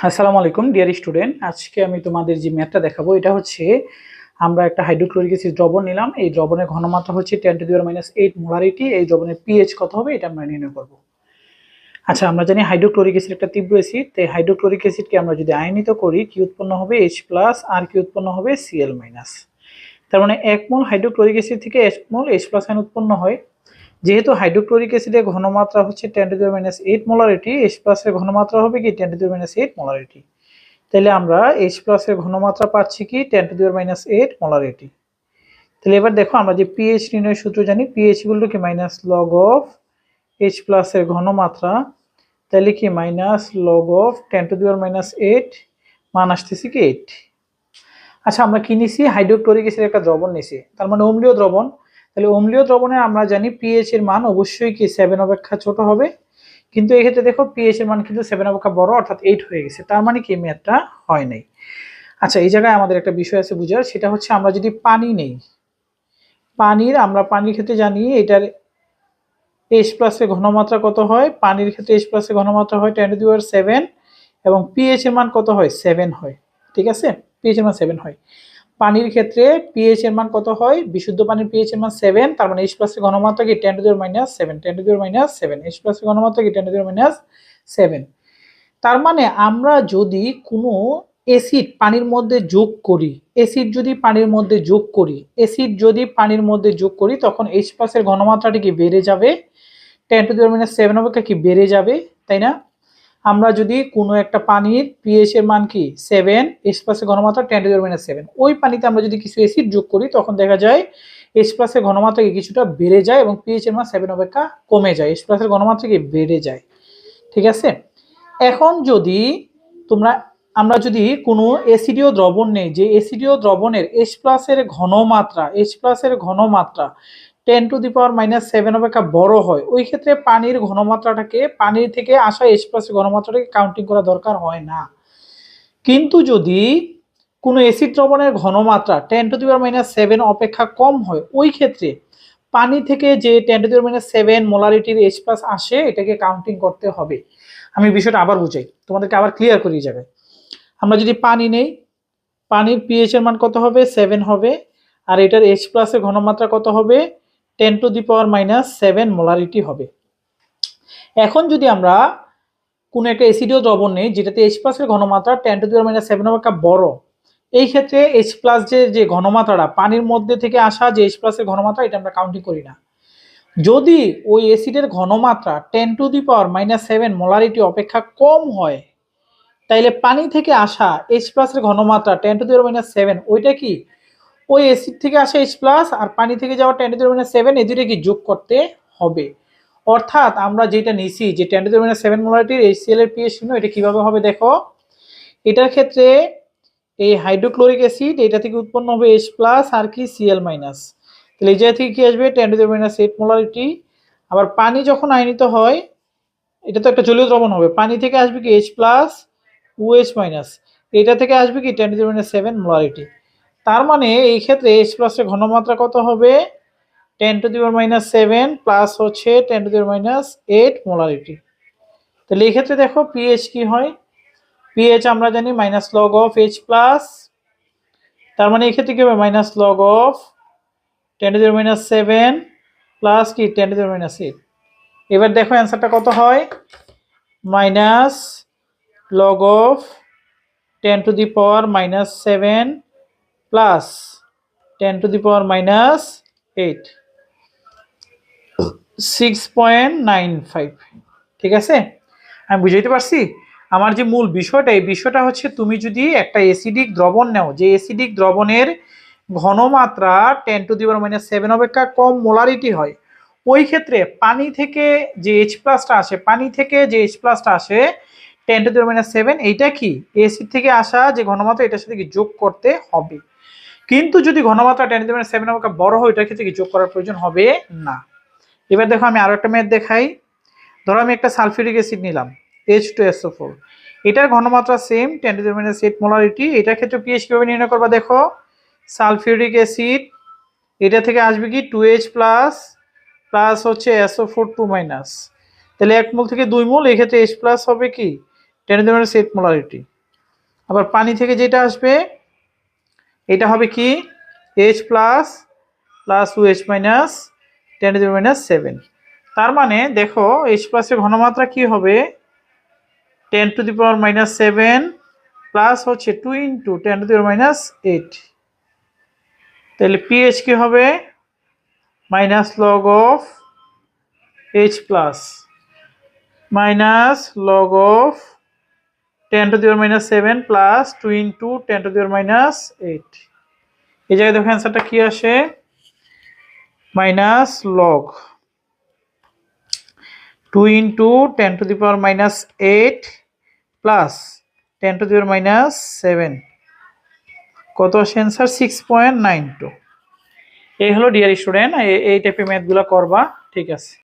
আসসালামু আলাইকুম dear student. আজকে আমি তোমাদের যে ম্যাথটা দেখাবো এটা হচ্ছে আমরা একটা হাইড্রোক্লোরিক অ্যাসিড দ্রবণ নিলাম। এই দ্রবণের ঘনমাত্রা হচ্ছে 10⁻⁸ মোলারিটি। এই দ্রবণের পিএইচ কত হবে এটা আমরা নির্ণয় করব। আচ্ছা, আমরা জানি হাইড্রোক্লোরিক অ্যাসিড একটা তীব্র অ্যাসিড। তাই হাইড্রোক্লোরিক অ্যাসিডকে আমরা যদি আয়নিত করি কি উৎপন্ন হবে H+ আর কি উৎপন্ন হবে Cl-। তার মানে 1 মোল হাইড্রোক্লোরিক অ্যাসিড থেকে 1 মোল H+ আয়ন উৎপন্ন হয়। যেহেতু হাইড্রোক্লোরিক অ্যাসিডের ঘনমাত্রা হচ্ছে 10⁻⁸ মোলারিটি, H+ এর ঘনমাত্রা হবে কি 10⁻⁸ মোলারিটি। তাহলে আমরা H+ এর ঘনমাত্রা পাচ্ছি কি 10⁻⁸ মোলারিটি। তাহলে এবার দেখো আমরা যে পিএইচ নির্ণয়ের সূত্র জানি, পিএইচ ইকুয়াল টু কি -log অফ H+ এর ঘনমাত্রা, তাহলে কি -log অফ 10⁻⁸ মান আসতেছে কি 8। আচ্ছা, আমরা কি নিছি? হাইড্রোক্লোরিক অ্যাসিডের একটা দ্রবণ নিছি, তার মানে অম্লীয় দ্রবণ। তাহলে অম্লীয় দ্রবণে আমরা জানি পিএইচ এর মান অবশ্যই কি 7 অপেক্ষা ছোট হবে, কিন্তু এক্ষেত্রে দেখো পিএইচ এর মান কিন্তু 7 অপেক্ষা বড়, অর্থাৎ 8 হয়ে গেছে। তার মানে কি ম্যাথটা হয় নাই। আচ্ছা, এই জায়গায় আমাদের একটা বিষয় আছে বুঝার, সেটা হচ্ছে আমরা যদি পানি নেই, পানির ক্ষেত্রে জানি এটার H+ এর ঘনমাত্রা কত হয়, পানির ক্ষেত্রে H+ এর ঘনমাত্রা হয় 10⁻⁷ এবং পিএইচ এর মান কত হয় 7 হয়। ঠিক আছে, পিএইচ এর মান 7 হয়। পানির ক্ষেত্রে পিএইচ এর মান কত হয়, বিশুদ্ধ পানির পিএইচ এর মান 7, তার মানে H+ এর ঘনমাত্রা কি 10⁻⁷, H+ এর ঘনমাত্রা কি 10⁻⁷। তার মানে আমরা যদি কোনো অ্যাসিড পানির মধ্যে যোগ করি, অ্যাসিড যদি পানির মধ্যে যোগ করি তখন H+ এর ঘনমাত্রাটি কি বেড়ে যাবে, 10⁻⁷ অপেক্ষা কি বেড়ে যাবে, তাই না? আমরা যদি কোনো একটা পানির পিএইচ এর মান কি 7, H+ এর ঘনমাত্রা 10⁻⁷, ওই পানিতে আমরা যদি কিছু অ্যাসিড যোগ করি তখন দেখা যায় H+ এর ঘনমাত্রা কি কিছুটা বেড়ে যায় এবং পিএইচ এর মান 7 অপেক্ষা কমে যায়, H+ এর ঘনমাত্রা কি বেড়ে যায়। ঠিক আছে, এখন যদি আমরা যদি কোনো অ্যাসিডীয় দ্রবণ নেই, যে অ্যাসিডীয় দ্রবণের H+ এর ঘনমাত্রা 10⁻⁷ অপেক্ষা বড় হয়, ওই ক্ষেত্রে পানির থেকে আসা H+ এর ঘনমাত্রাটাকে কাউন্টিং করা দরকার হয় না। কিন্তু যদি কোনো অ্যাসিড দ্রবণের ঘনমাত্রা 10⁻⁷ অপেক্ষা কম হয়, ওই ক্ষেত্রে পানি থেকে যে 10⁻⁷ মোলারিটির H+ আসে এটাকে কাউন্টিং করতে হবে। আমি বিষয়টা আবার বুঝাই, তোমাদেরকে আবার ক্লিয়ার করি যাবে। আমরা যদি পানি নেই, পানির পিএইচ এর মান কত হবে 7 হবে, আর এটার H+ এর ঘনমাত্রা কত হবে 10⁻⁷ মোলারিটি হবে। এখন যদি আমরা কোনো একটা অ্যাসিডীয় দ্রবণ নেই যেটাতে H+ এর ঘনমাত্রা 10⁻⁷ অপেক্ষা বড়, এই ক্ষেত্রে H+ যে ঘনমাত্রাটা পানির মধ্যে থেকে আসা যে H+ এর ঘনমাত্রা এটা আমরা কাউন্টিং করি না। যদি ওই অ্যাসিডের ঘনমাত্রা 10⁻⁷ মোলারিটি অপেক্ষা কম হয়, তাইলে পানি থেকে আসা H+ এর ঘনমাত্রা 10⁻⁷, ওইটা কি ওই অ্যাসিড থেকে আসা H+ আর পানি থেকে যাওয়া 10⁻⁷, এই দুটো কি যোগ করতে হবে। অর্থাৎ আমরা যেটা নিছি যে 10⁻⁷ মোলারিটির HCl এর পিএইচ শূন্য, এটা কিভাবে হবে দেখো। এটার ক্ষেত্রে এই হাইড্রোক্লোরিক অ্যাসিড এটা থেকে উৎপন্ন হবে H+ আর কি Cl-। তাহলে এই জায়গা থেকে কি আসবে 10⁻⁸ মোলারিটি। আবার পানি যখন আয়নিত হয়, এটা তো একটা জলীয় দ্রবণ হবে, পানি থেকে আসবে কি H+ OH-, এটা থেকে আসবে কি 10⁻⁷ মোলারিটি। তার মানে এই ক্ষেত্রে H+ এর ঘনমাত্রা কত হবে 10⁻⁷ প্লাস হচ্ছে 10⁻⁸ মোলারিটি। তাহলে এই ক্ষেত্রে দেখো পিএইচ কি হয়, পিএইচ আমরা জানি -log অফ H+, তার মানে এই ক্ষেত্রে কি হবে -log অফ 10⁻⁷ প্লাস কি 10⁻⁸। এবার দেখো অ্যান্সারটা কত হয়, -log অফ 10⁻⁷ প্লাস 10⁻⁸, 6.95। ঠিক আছে, আমি বুঝাইতে পারছি? আমার যে মূল বিষয়টা, এই বিষয়টা হচ্ছে তুমি যদি একটা অ্যাসিডিক দ্রবণ নাও, যে অ্যাসিডিক দ্রবণের ঘনমাত্রা 10⁻⁷ অপেক্ষা কম মোলারিটি হয়, ওই ক্ষেত্রে পানি থেকে যে H+টা আসে 10⁻⁷, এইটা কি অ্যাসিড থেকে আসা যে ঘনমাত্রা এটার সাথে কি যোগ করতে হবে। কিন্তু যদি ঘনমাত্রা 10⁻⁷ অপেক্ষা বড় হয়, এটার ক্ষেত্রে কি যোগ করার প্রয়োজন হবে না। এবার দেখো আমি আরো একটা ম্যাথ দেখাই। ধরো আমি একটা সালফিউরিক অ্যাসিড নিলাম H2SO4, এটার ঘনমাত্রা সেম 10⁻⁸ মোলারিটি। এটার ক্ষেত্রে পিএইচ কিভাবে নির্ণয় করবা দেখো, সালফিউরিক অ্যাসিড এটা থেকে আসবে কি 2H+ প্লাস হচ্ছে SO4 2-, তাহলে 1 মোল থেকে 2 মোল, এই ক্ষেত্রে H+ হবে কি 10⁻⁷ মোলারিটি। আবার পানি থেকে যেটা আসবে এটা হবে কি H plus plus O H minus 10⁻⁷। তার মানে দেখো এইচ প্লাসের ঘনমাত্রা কি হবে 10⁻⁷ প্লাস হচ্ছে 2 × 10⁻⁸। তাহলে পিএইচ কি হবে minus log of H plus minus log of 10⁻⁷ plus 2 × 10⁻⁸। এই জায়গায় দেখো অ্যান্সারটা কি আসে মাইনাস লগ 2 × 10⁻⁸ প্লাস 10⁻⁷। কত আসে অ্যান্সার 6.92। এই হলো ডিয়ার স্টুডেন্ট, এই টাইপের ম্যাথগুলো করবা, ঠিক আছে।